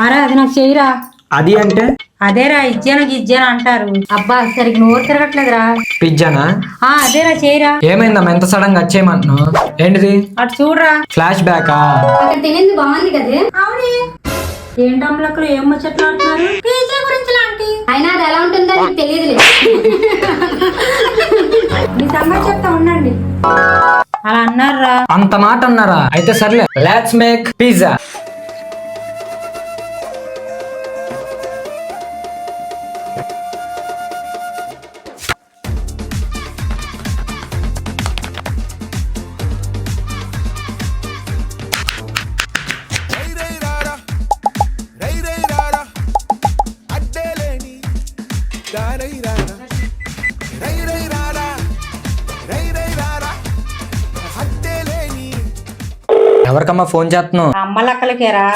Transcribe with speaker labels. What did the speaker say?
Speaker 1: అరే అది నాకు చెయ్యరా.
Speaker 2: అది అంటే
Speaker 1: అదేరా ఇజ్జాను గిజ్జాను అంటారు. అబ్బా సరిగ్గా నోరు తిరగట్లేదురా.
Speaker 2: పిజ్జానా?
Speaker 1: అదేరా చెయ్యరా.
Speaker 2: ఏమైందమ్మా ఎంత సడన్ గా వచ్చేయమంటున్నావు? ఏంటిది?
Speaker 1: అటు చూడరా.
Speaker 2: ఫ్లాష్ బ్యాకా?
Speaker 3: అక్కడ తినేది బాగుంది కదే.
Speaker 1: అవునే ఏంటమ్మలక్కలు ఏం ముచ్చట్లు ఆడుతున్నారు? పిజ్జా గురించి లాంటి.
Speaker 3: అయినా అది ఎలా ఉంటుందో నీకు తెలియదులే.
Speaker 1: మీ సంగతి చెప్తా ఉండండి. అలా అన్నారా?
Speaker 2: అంత మాట అన్నారా? అయితే సర్లే, లెట్స్ మేక్ పిజ్జా. ఎవరికమ్మా ఫోన్ చేస్తున్నావు?
Speaker 1: అమ్మలక్కలకేరా.